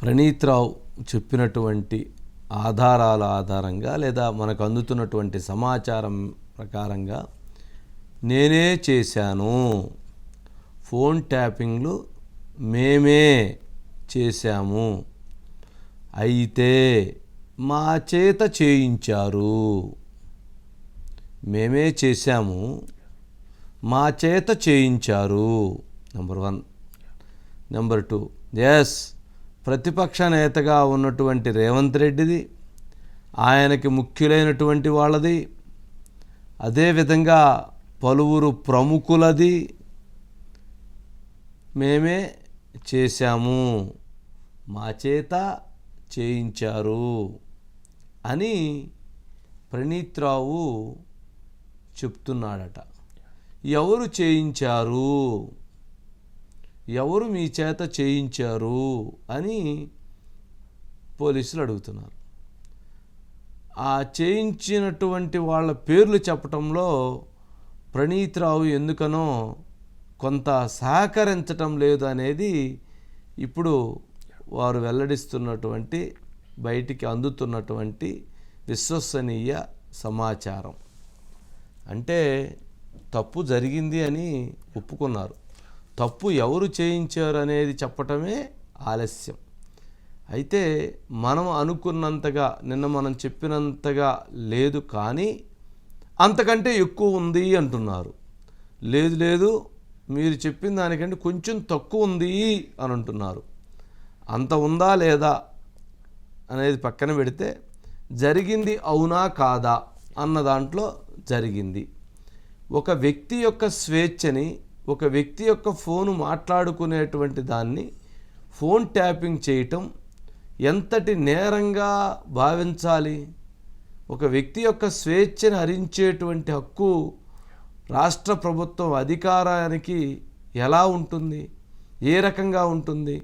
ప్రణీత్ రావు చెప్పినటువంటి ఆధారాల ఆధారంగా లేదా మనకు అందుతున్నటువంటి సమాచారం ప్రకారంగా నేనే చేశాను, ఫోన్ ట్యాపింగ్లు మేమే చేశాము, అయితే మా చేత చేయించారు. మేమే చేశాము, మా చేత చేయించారు. నెంబర్ 1. నెంబర్ 2, ఎస్, ప్రతిపక్ష నేతగా ఉన్నటువంటి రేవంత్ రెడ్డిది, ఆయనకి ముఖ్యులైనటువంటి వాళ్ళది, అదేవిధంగా పలువురు ప్రముఖులది మేమే చేశాము, మా చేత చేయించారు అని ప్రణీత్ రావు చెప్తున్నాడట. ఎవరు చేయించారు, ఎవరు మీ చేత చేయించారు అని పోలీసులు అడుగుతున్నారు. ఆ చేయించినటువంటి వాళ్ళ పేర్లు చెప్పటంలో ప్రణీత్ రావు ఎందుకనో కొంత సహకరించటం లేదు అనేది ఇప్పుడు వారు వెల్లడిస్తున్నటువంటి బయటికి అందుతున్నటువంటి విశ్వసనీయ సమాచారం. అంటే తప్పు జరిగింది అని ఒప్పుకున్నారు, తప్పు ఎవరు చేయించారు అనేది చెప్పటమే ఆలస్యం. అయితే మనం అనుకున్నంతగా, నిన్న మనం చెప్పినంతగా లేదు, కానీ అంతకంటే ఎక్కువ ఉంది అంటున్నారు. లేదు లేదు, మీరు చెప్పిన దానికంటే కొంచెం తక్కువ ఉంది అని అంటున్నారు. అంత ఉందా లేదా అనేది పక్కన పెడితే జరిగింది అవునా కాదా అన్న దాంట్లో జరిగింది. ఒక వ్యక్తి యొక్క స్వేచ్ఛని, ఒక వ్యక్తి యొక్క ఫోను మాట్లాడుకునేటువంటి దాన్ని ఫోన్ ట్యాపింగ్ చేయటం ఎంతటి నేరంగా భావించాలి? ఒక వ్యక్తి యొక్క స్వేచ్ఛను హరించేటువంటి హక్కు రాష్ట్ర ప్రభుత్వం అధికారానికి ఎలా ఉంటుంది, ఏ రకంగా ఉంటుంది?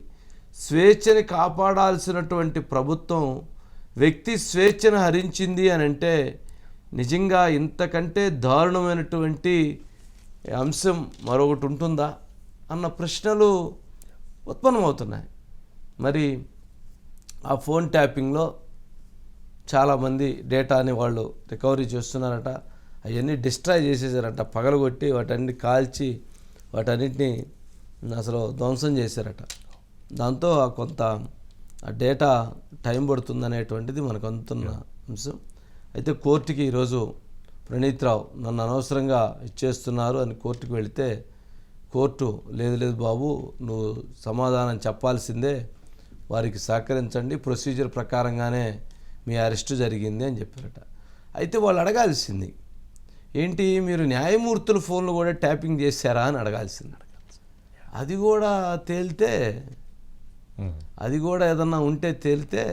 స్వేచ్ఛని కాపాడాల్సినటువంటి ప్రభుత్వం వ్యక్తి స్వేచ్ఛను హరించింది అని అంటే నిజంగా ఇంతకంటే దారుణమైనటువంటి అంశం మరొకటి ఉంటుందా అన్న ప్రశ్నలు ఉత్పన్నమవుతున్నాయి. మరి ఆ ఫోన్ ట్యాపింగ్లో చాలామంది డేటాని వాళ్ళు రికవరీ చేస్తున్నారట, అవన్నీ డిస్ట్రాయ్ చేసేసారట, పగలగొట్టి వాటన్ని కాల్చి వాటన్నిటిని అసలు ధ్వంసం చేశారట. దాంతో కొంత ఆ డేటా టైం పడుతుందనేటువంటిది మనకు అందుతున్న అంశం. అయితే కోర్టుకి ఈరోజు ప్రణీత్ రావు నన్ను అనవసరంగా ఇచ్చేస్తున్నారు అని కోర్టుకు వెళితే కోర్టు లేదు లేదు బాబు, నువ్వు సమాధానం చెప్పాల్సిందే, వారికి సహకరించండి, ప్రొసీజర్ ప్రకారంగానే మీ అరెస్టు జరిగింది అని చెప్పారట. అయితే వాళ్ళు అడగాల్సింది ఏంటి, మీరు న్యాయమూర్తుల ఫోన్లు కూడా ట్యాపింగ్ చేశారా అని అడగాల్సింది. అది కూడా తేలితే, అది కూడా ఏదన్నా ఉంటే తేలితే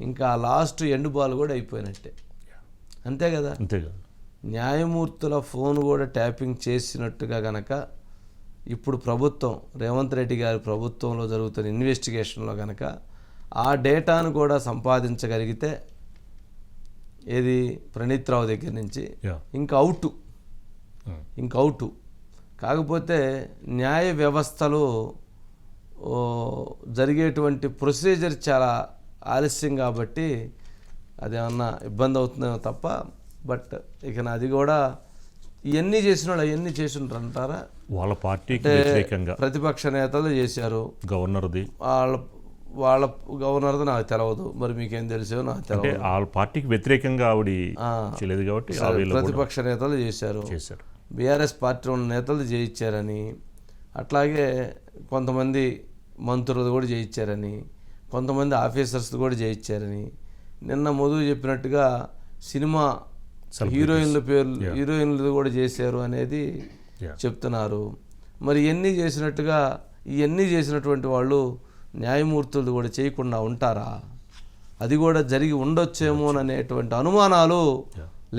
ఇంకా లాస్ట్ ఎండ్ బాల్ కూడా అయిపోయినట్టే. అంతే కదా? అంతే కదా. న్యాయమూర్తుల ఫోన్ కూడా ట్యాపింగ్ చేసినట్టుగా గనక ఇప్పుడు ప్రభుత్వం, రేవంత్ రెడ్డి గారి ప్రభుత్వంలో జరుగుతున్న ఇన్వెస్టిగేషన్లో గనక ఆ డేటాను కూడా సంపాదించగలిగితే ఏది ప్రణీత్ రావు దగ్గర నుంచి ఇంక అవుటు. కాకపోతే న్యాయ వ్యవస్థలో జరిగేటువంటి ప్రొసీజర్ చాలా ఆలస్యం కాబట్టి అదేమన్నా ఇబ్బంది అవుతుందేమో తప్ప, బట్ ఇక అది కూడా ఇవన్నీ చేసిన వాళ్ళు అవన్నీ చేసి ఉంటారు అంటారా? వాళ్ళ పార్టీకి వ్యతిరేకంగా ప్రతిపక్ష నేతలు చేశారు, గవర్నర్ది వాళ్ళ గవర్నర్ది నాకు తెలియదు, మరి మీకేం తెలిసో నాకు తెలియదు. వాళ్ళ పార్టీకి వ్యతిరేకంగా ఆవిడ చేయలేదు కాబట్టి ప్రతిపక్ష నేతలు చేశారు, బీఆర్ఎస్ పార్టీ ఉన్న నేతలు చేయించారని, అట్లాగే కొంతమంది మంత్రులు కూడా చేయించారని, కొంతమంది ఆఫీసర్స్ కూడా చేయించారని, నిన్న మధు చెప్పినట్టుగా సినిమా హీరోయిన్లు కూడా చేశారు అనేది చెప్తున్నారు. మరి ఇవన్నీ చేసినటువంటి వాళ్ళు న్యాయమూర్తులు కూడా చేయకుండా ఉంటారా? అది కూడా జరిగి ఉండొచ్చేమోననేటువంటి అనుమానాలు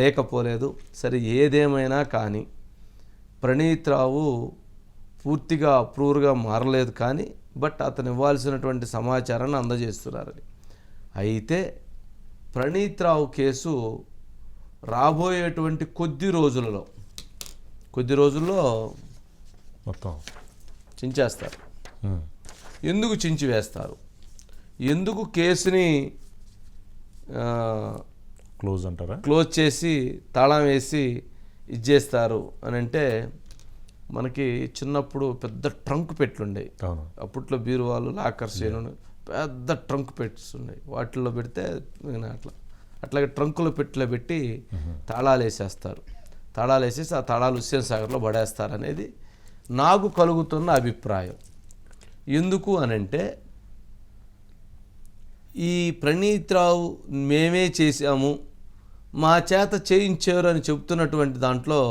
లేకపోలేదు. సరే, ఏదేమైనా కానీ ప్రణీత్ రావు పూర్తిగా అప్రూవర్గా మారలేదు, కానీ బట్ అతను ఇవ్వాల్సినటువంటి సమాచారాన్ని అందజేస్తున్నారని. అయితే ప్రణీత్ రావు కేసు రాబోయేటువంటి కొద్ది రోజుల్లో మొత్తం చించేస్తారు. ఎందుకు చించివేస్తారు? ఎందుకు కేసుని క్లోజ్ అంటారా? క్లోజ్ చేసి తాళం వేసి ఇచ్చేస్తారు అని అంటే, మనకి చిన్నప్పుడు పెద్ద ట్రంక్ పెట్లుండేవి. అవును. అప్పట్లో బీరువాలు, లాకర్స్ పెద్ద ట్రంక్ పెట్స్ ఉన్నాయి. వాటిల్లో పెడితే అట్లాగే ట్రంకులో పెట్టిలో పెట్టి తాళాలు వేసేస్తారు. తాళాలు వేసేసి ఆ తాళాలు హుస్సేన్ సాగర్లో పడేస్తారు అనేది నాకు కలుగుతున్న అభిప్రాయం. ఎందుకు అనంటే, ఈ ప్రణీత్ రావు మేమే చేశాము, మా చేత చేయించారు అని చెప్తున్నటువంటి దాంట్లో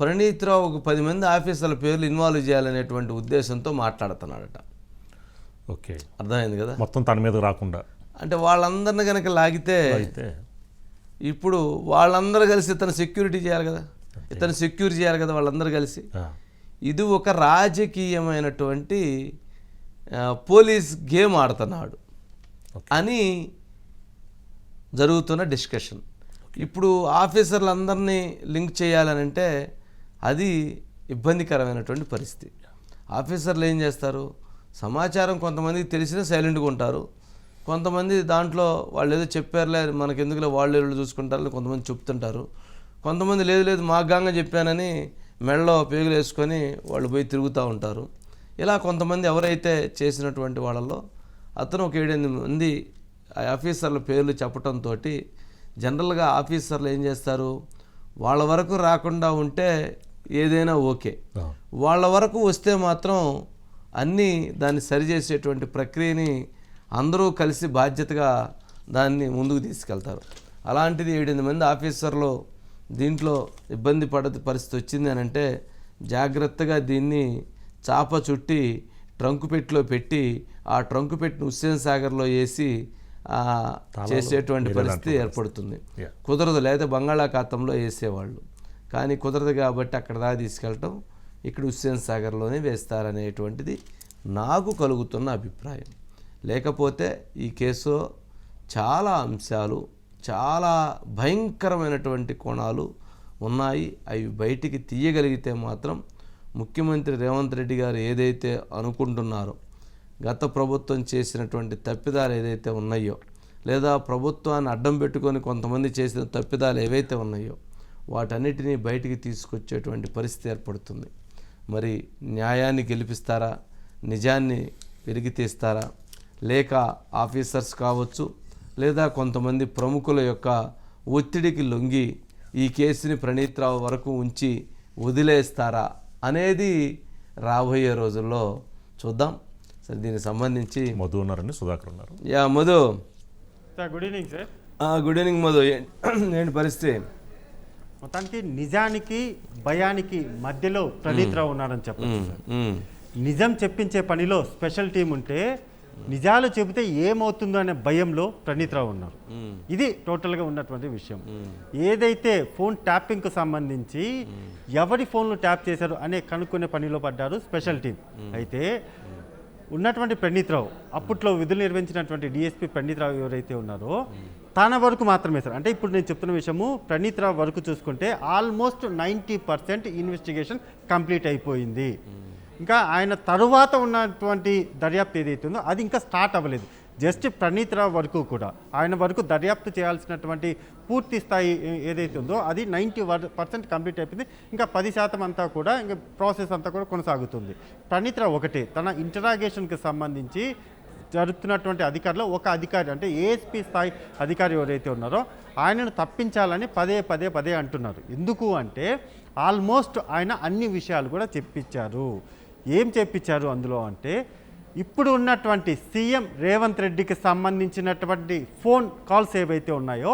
ప్రణీత్ రావు ఒక 10 మంది ఆఫీసర్ల పేర్లు ఇన్వాల్వ్ చేయాలనేటువంటి ఉద్దేశంతో మాట్లాడుతున్నాడట. ఓకే, అర్థమైంది కదా. మొత్తం తన మీద రాకుండా అంటే వాళ్ళందరిని కనుక లాగితే అయితే ఇప్పుడు వాళ్ళందరూ కలిసి ఇతను సెక్యూరిటీ చేయాలి కదా, ఇతను సెక్యూర్ చేయాలి కదా వాళ్ళందరూ కలిసి. ఇది ఒక రాజకీయమైనటువంటి పోలీస్ గేమ్ ఆడుతున్నాడు అని జరుగుతున్న డిస్కషన్. ఇప్పుడు ఆఫీసర్లందరినీ లింక్ చేయాలనంటే అది ఇబ్బందికరమైనటువంటి పరిస్థితి. ఆఫీసర్లు ఏం చేస్తారు, సమాచారం కొంతమందికి తెలిసినా సైలెంట్గా ఉంటారు, కొంతమంది దాంట్లో వాళ్ళు ఏదో చెప్పారులే మనకెందుకులే వాళ్ళు వీళ్ళు చూసుకుంటారు కొంతమంది చెప్తుంటారు, కొంతమంది లేదు లేదు మాగాంగా చెప్పానని మెడలో పేగులు వేసుకొని వాళ్ళు పోయి తిరుగుతూ ఉంటారు. ఇలా కొంతమంది ఎవరైతే చేసినటువంటి వాళ్ళలో అతను ఒక 7-8 మంది ఆఫీసర్ల పేర్లు చెప్పడంతో జనరల్గా ఆఫీసర్లు ఏం చేస్తారు, వాళ్ళ వరకు రాకుండా ఉంటే ఏదైనా ఓకే, వాళ్ళ వరకు వస్తే మాత్రం అన్నీ దాన్ని సరిచేసేటువంటి ప్రక్రియని అందరూ కలిసి బాధ్యతగా దాన్ని ముందుకు తీసుకెళ్తారు. అలాంటిది 7-8 మంది ఆఫీసర్లు దీంట్లో ఇబ్బంది పరిస్థితి వచ్చింది అని అంటే జాగ్రత్తగా దీన్ని చాప చుట్టి ట్రంకు పెట్టిలో పెట్టి ఆ ట్రంకు పెట్టిన హుస్సేన్ సాగర్లో వేసి చేసేటువంటి పరిస్థితి ఏర్పడుతుంది. కుదరదు, లేదా బంగాళాఖాతంలో వేసేవాళ్ళు, కానీ కుదరదు కాబట్టి అక్కడ దాకా తీసుకెళ్ళటం ఇక్కడ హుస్సేన్ సాగర్లోనే వేస్తారనేటువంటిది నాకు కలుగుతున్న అభిప్రాయం. లేకపోతే ఈ కేసులో చాలా అంశాలు, చాలా భయంకరమైనటువంటి కోణాలు ఉన్నాయి. అవి బయటికి తీయగలిగితే మాత్రం ముఖ్యమంత్రి రేవంత్ రెడ్డి గారు ఏదైతే అనుకుంటున్నారో, గత ప్రభుత్వం చేసినటువంటి తప్పిదాలు ఏదైతే ఉన్నాయో, లేదా ప్రభుత్వాన్ని అడ్డం పెట్టుకొని కొంతమంది చేసిన తప్పిదాలు ఏవైతే ఉన్నాయో వాటన్నిటినీ బయటికి తీసుకొచ్చేటువంటి పరిస్థితి ఏర్పడుతుంది. మరి న్యాయాన్ని గెలిపిస్తారా, నిజాన్ని వెలికి తీస్తారా, లేక ఆఫీసర్స్ కావచ్చు లేదా కొంతమంది ప్రముఖుల యొక్క ఒత్తిడికి లొంగి ఈ కేసుని ప్రణీత్ రావు వరకు ఉంచి వదిలేస్తారా అనేది రాబోయే రోజుల్లో చూద్దాం. సరే, దీనికి సంబంధించి మధు ఉన్నారండి, సుధాకర్ ఉన్నారు. Yeah Madhu sir, good evening sir. Good evening Madhu, ఏంటి పరిస్థితి? మొత్తానికి నిజానికి భయానికి మధ్యలో ప్రణీత్ రావు ఉన్నారని చెప్పచ్చు సార్. నిజం చెప్పించే పనిలో స్పెషల్ టీం ఉంటే నిజాలు చెబితే ఏమవుతుందో అనే భయంలో ప్రణీత్ రావు ఉన్నారు. ఇది టోటల్గా ఉన్నటువంటి విషయం. ఏదైతే ఫోన్ ట్యాపింగ్కు సంబంధించి ఎవరి ఫోన్లు ట్యాప్ చేశారు అనే కనుక్కునే పనిలో పడ్డారు స్పెషల్ టీం. అయితే ఉన్నటువంటి ప్రణీత్ రావు, అప్పట్లో విధులు నిర్వహించినటువంటి డిఎస్పీ ప్రణీత్ రావు ఎవరైతే ఉన్నారో తన వరకు మాత్రమే సార్. అంటే ఇప్పుడు నేను చెప్తున్న విషయము ప్రణీత్ రావు వరకు చూసుకుంటే ఆల్మోస్ట్ 90% ఇన్వెస్టిగేషన్ కంప్లీట్ అయిపోయింది. ఇంకా ఆయన తరువాత ఉన్నటువంటి దర్యాప్తు ఏదైతే ఉందో అది ఇంకా స్టార్ట్ అవ్వలేదు. జస్ట్ ప్రణీత్ రావు వరకు కూడా ఆయన వరకు దర్యాప్తు చేయాల్సినటువంటి పూర్తి స్థాయి ఏదైతే ఉందో అది 90% కంప్లీట్ అయిపోయింది. ఇంకా 10% అంతా కూడా ఇంకా ప్రాసెస్ అంతా కూడా కొనసాగుతుంది. ప్రణీత్ రావు ఒకటే తన ఇంటరాగేషన్కి సంబంధించి జరుగుతున్నటువంటి అధికారులు ఒక అధికారి అంటే ఏఎస్పీ స్థాయి అధికారి ఎవరైతే ఉన్నారో ఆయనను తప్పించాలని పదే అంటున్నారు. ఎందుకు అంటే ఆల్మోస్ట్ ఆయన అన్ని విషయాలు కూడా చెప్పించారు. ఏం చెప్పించారు అందులో అంటే, ఇప్పుడు ఉన్నటువంటి సీఎం రేవంత్ రెడ్డికి సంబంధించినటువంటి ఫోన్ కాల్స్ ఏవైతే ఉన్నాయో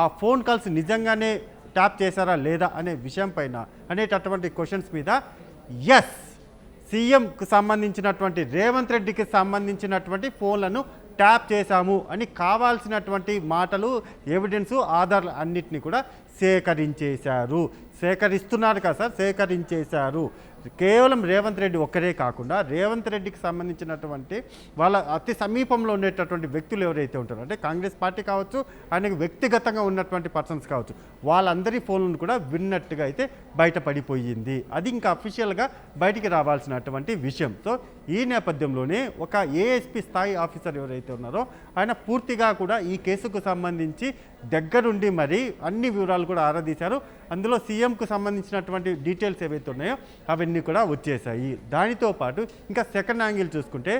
ఆ ఫోన్ కాల్స్ నిజంగానే ట్యాప్ చేశారా లేదా అనే విషయం పైన అనేటటువంటి క్వశ్చన్స్ మీద ఎస్, సీఎంకు సంబంధించినటువంటి రేవంత్ రెడ్డికి సంబంధించినటువంటి ఫోన్లను ట్యాప్ చేశాము అని కావాల్సినటువంటి మాటలు, ఎవిడెన్స్, ఆధారాలు అన్నిటినీ కూడా సేకరిస్తున్నారు కదా సార్, సేకరించేశారు. కేవలం రేవంత్ రెడ్డి ఒక్కరే కాకుండా రేవంత్ రెడ్డికి సంబంధించినటువంటి వాళ్ళ అతి సమీపంలో ఉండేటటువంటి వ్యక్తులు ఎవరైతే ఉంటారో అంటే కాంగ్రెస్ పార్టీ కావచ్చు, ఆయనకు వ్యక్తిగతంగా ఉన్నటువంటి పర్సన్స్ కావచ్చు, వాళ్ళందరి ఫోన్లను కూడా విన్నట్టుగా అయితే బయటపడిపోయింది. అది ఇంకా అఫీషియల్గా బయటికి రావాల్సినటువంటి విషయం. సో ఈ నేపథ్యంలోనే ఒక ఏఎస్పీ స్థాయి ఆఫీసర్ ఎవరైతే ఉన్నారో ఆయన పూర్తిగా కూడా ఈ కేసుకు సంబంధించి దగ్గరుండి మరి అన్ని వివరాలు కూడా ఆరాధీశారు. అందులో సీఎంకు సంబంధించినటువంటి డీటెయిల్స్ ఏవైతే ఉన్నాయో అవన్నీ కూడా వచ్చేసాయి. దానితో పాటు ఇంకా సెకండ్ యాంగిల్ చూసుకుంటే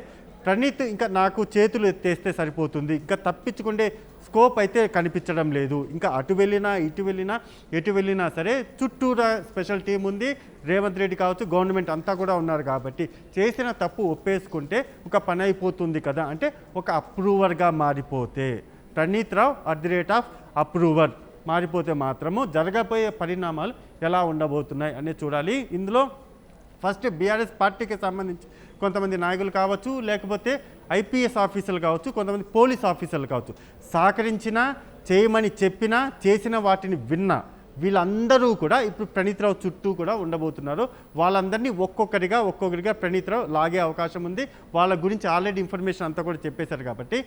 ప్రణీత్ ఇంకా నాకు చేతులు ఎత్తేస్తే సరిపోతుంది, ఇంకా తప్పించుకుంటే స్కోప్ అయితే కనిపించడం లేదు, ఇంకా అటు వెళ్ళినా ఇటు వెళ్ళినా ఎటు వెళ్ళినా సరే చుట్టూరా స్పెషల్ టీం ఉంది, రేవంత్ రెడ్డి కావచ్చు గవర్నమెంట్ అంతా కూడా ఉన్నారు కాబట్టి చేసిన తప్పు ఒప్పేసుకుంటే ఒక పని అయిపోతుంది కదా, అంటే ఒక అప్రూవర్గా మారిపోతే ప్రణీత్ రావు @అప్రూవర్ మారిపోతే మాత్రము జరగబోయే పరిణామాలు ఎలా ఉండబోతున్నాయి అనేది చూడాలి. ఇందులో ఫస్ట్ బీఆర్ఎస్ పార్టీకి సంబంధించి కొంతమంది నాయకులు కావచ్చు, లేకపోతే ఐపీఎస్ ఆఫీసర్లు కావచ్చు, కొంతమంది పోలీస్ ఆఫీసర్లు కావచ్చు, సహకరించినా చేయమని చెప్పినా చేసిన వాటిని విన్నా వీళ్ళందరూ కూడా ఇప్పుడు ప్రణీత్ రావు చుట్టూ కూడా ఉండబోతున్నారు. వాళ్ళందరినీ ఒక్కొక్కరిగా ప్రణీత్ రావు లాగే అవకాశం ఉంది. వాళ్ళ గురించి ఆల్రెడీ ఇన్ఫర్మేషన్ అంతా కూడా చెప్పేశారు కాబట్టి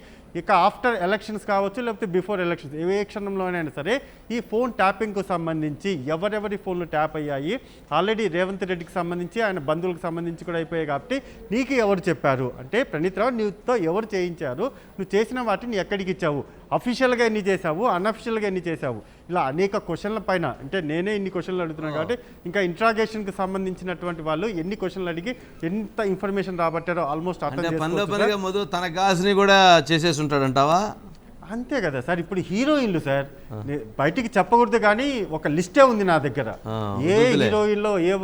ఇక ఆఫ్టర్ ఎలక్షన్స్ కావచ్చు, లేకపోతే బిఫోర్ ఎలక్షన్స్ ఏ క్షణంలోనైనా సరే ఈ ఫోన్ ట్యాపింగ్కు సంబంధించి ఎవరెవరి ఫోన్లు ట్యాప్ అయ్యాయి, ఆల్రెడీ రేవంత్ రెడ్డికి సంబంధించి ఆయన బంధువులకు సంబంధించి కూడా అయిపోయాయి కాబట్టి నీకు ఎవరు చెప్పారు అంటే ప్రణీత్ రావు నీతో ఎవరు చేయించారు, నువ్వు చేసిన వాటిని ఎక్కడికి ఇచ్చావు, అఫీషియల్గా ఎన్ని చేశావు, అన్అఫీషియల్గా ఎన్ని చేశావు, ఇలా అనేక క్వశ్చన్ల పైన అంటే నేనే ఇన్ని క్వశ్చన్లు అడుగుతున్నాను కాబట్టి ఇంకా ఇంట్రాగేషన్కి సంబంధించినటువంటి వాళ్ళు ఎన్ని క్వశ్చన్లు అడిగి ఎంత ఇన్ఫర్మేషన్ రాబట్టారో ఆల్మోస్ట్ అర్థం పనిగా మొదలు తన కాసుని కూడా చేసేసి ఉంటాడంటావా? అంతే కదా సార్. ఇప్పుడు హీరోయిన్లు సార్ బయటికి చెప్పకూడదు కానీ ఒక లిస్టే ఉంది నా దగ్గర, ఏ హీరోయిన్లో ఏ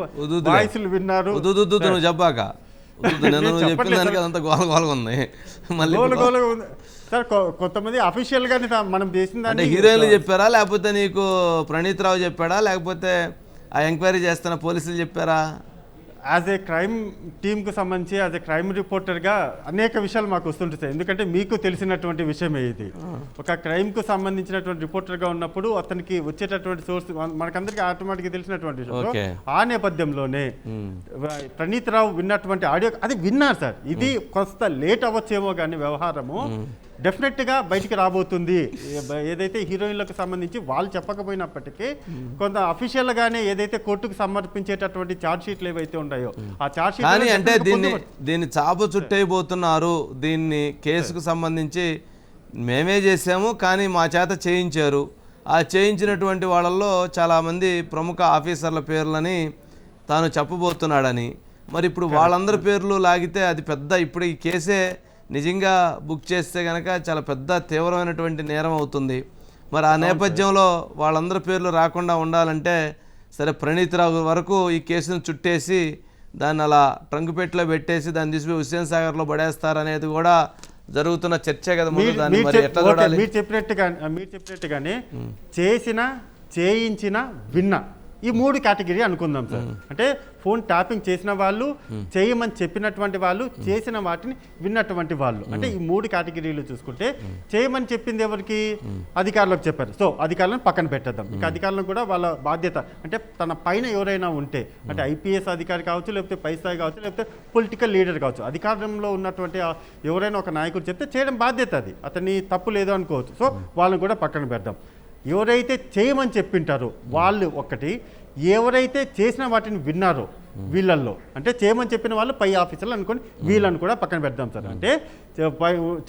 వాయిస్లు విన్నారు. నువ్వు చెప్పాక చెప్పిన దానికి అదంతా గోలగోలగా ఉంది. మళ్ళీ సార్ కొంతమంది అఫీషియల్ గానే మనం చేసిన అంటే హీరోయిన్లు చెప్పారా, లేకపోతే నీకు ప్రణీత్ రావు చెప్పాడా, లేకపోతే ఆ ఎంక్వైరీ చేస్తున్న పోలీసులు చెప్పారా? యాజ్ ఏ క్రైమ్ టీమ్కు సంబంధించి యాజ్ ఏ క్రైమ్ రిపోర్టర్గా అనేక విషయాలు మాకు వస్తుంటాయి. ఎందుకంటే మీకు తెలిసినటువంటి విషయమే ఇది. ఒక క్రైమ్కు సంబంధించినటువంటి రిపోర్టర్గా ఉన్నప్పుడు అతనికి వచ్చేటటువంటి సోర్స్ మనకందరికీ ఆటోమేటిక్గా తెలిసినటువంటి విషయం. ఆ నేపథ్యంలోనే ప్రణీత్ రావు విన్నటువంటి ఆడియో అది విన్నారు సార్. ఇది కొంత లేట్ అవ్వచ్చేమో కానీ వ్యవహారము డెఫినెట్గా బయటికి రాబోతుంది. ఏదైతే హీరోయిన్లకు సంబంధించి వాళ్ళు చెప్పకపోయినప్పటికీ కొంత అఫీషియల్గానే ఏదైతే కోర్టుకు సమర్పించేటటువంటి ఛార్జ్ షీట్లు ఏవైతే ఉన్నాయో ఆ ఛార్జ్ షీట్ కానీ అంటే దీన్ని చాప చుట్టైపోతున్నారు. దీన్ని కేసుకు సంబంధించి మేమే చేసాము కానీ మా చేత చేయించారు. ఆ చేయించినటువంటి వాళ్ళల్లో చాలామంది ప్రముఖ ఆఫీసర్ల పేర్లని తాను చెప్పబోతున్నాడని, మరి ఇప్పుడు వాళ్ళందరి పేర్లు లాగితే అది పెద్ద, ఇప్పుడు ఈ కేసే నిజంగా బుక్ చేస్తే కనుక చాలా పెద్ద తీవ్రమైనటువంటి నేరం అవుతుంది. మరి ఆ నేపథ్యంలో వాళ్ళందరి పేర్లు రాకుండా ఉండాలంటే సరే ప్రణీత్ రావు వరకు ఈ కేసును చుట్టేసి దాన్ని అలా ట్రంక్పెట్లో పెట్టేసి దాన్ని తీసుకుపోయి హుస్సేన్ సాగర్లో పడేస్తారనేది కూడా జరుగుతున్న చర్చే కదా. దాన్ని మరి ఎట్లా చూడాలి? మీరు చెప్పినట్టుగానే చేసిన, చేయించిన, విన్న ఈ 3 కేటగిరీ అనుకుందాం సార్. అంటే ఫోన్ ట్యాపింగ్ చేసిన వాళ్ళు, చేయమని చెప్పినటువంటి వాళ్ళు, చేసిన వాటిని విన్నటువంటి వాళ్ళు, అంటే ఈ 3 కేటగిరీలు చూసుకుంటే చేయమని చెప్పింది ఎవరికి? అధికారులకు చెప్పారు. సో అధికారులను పక్కన పెట్టేద్దాం. ఇక అధికారులను కూడా వాళ్ళ బాధ్యత అంటే తన పైన ఎవరైనా ఉంటే అంటే ఐపీఎస్ అధికారి కావచ్చు, లేకపోతే పై స్థాయి కావచ్చు, లేకపోతే పొలిటికల్ లీడర్ కావచ్చు, అధికారంలో ఉన్నటువంటి ఎవరైనా ఒక నాయకుడు చెప్తే చేయడం బాధ్యత, అది అతని తప్పు లేదు అనుకోవచ్చు. సో వాళ్ళని కూడా పక్కన పెడదాం. ఎవరైతే చేయమని చెప్పింటారో వాళ్ళు ఒకటి, ఎవరైతే చేసిన వాటిని విన్నారో వీళ్ళల్లో అంటే చేయమని చెప్పిన వాళ్ళు పై ఆఫీసర్లు అనుకోని వీళ్ళని కూడా పక్కన పెడదాం సార్. అంటే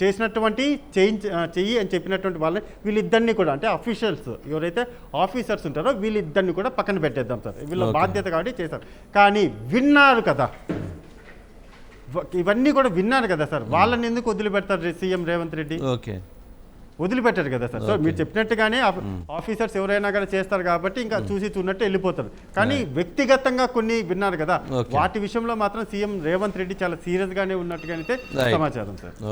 చేసినటువంటి చెయ్యి అని చెప్పినటువంటి వాళ్ళని వీళ్ళిద్దరిని కూడా అంటే అఫీషియల్స్ ఎవరైతే ఆఫీసర్స్ ఉంటారో వీళ్ళిద్దరిని కూడా పక్కన పెట్టేద్దాం సార్. వీళ్ళ బాధ్యత కాబట్టి చేశారు. కానీ విన్నారు కదా, ఇవన్నీ కూడా విన్నారు కదా సార్, వాళ్ళని ఎందుకు వదిలిపెడతారు సీఎం రేవంత్ రెడ్డి? ఓకే, వదిలిపెట్టారు కదా సార్. సో మీరు చెప్పినట్టుగానే ఆఫీసర్స్ ఎవరైనా కూడా చేస్తారు కాబట్టి ఇంకా చూసి చూడనట్టు వెళ్ళిపోతారు. కానీ వ్యక్తిగతంగా కొన్ని విన్నారు కదా, వాటి విషయంలో మాత్రం సీఎం రేవంత్ రెడ్డి చాలా సీరియస్ గానే ఉన్నట్టుగా అయితే సమాచారం సార్.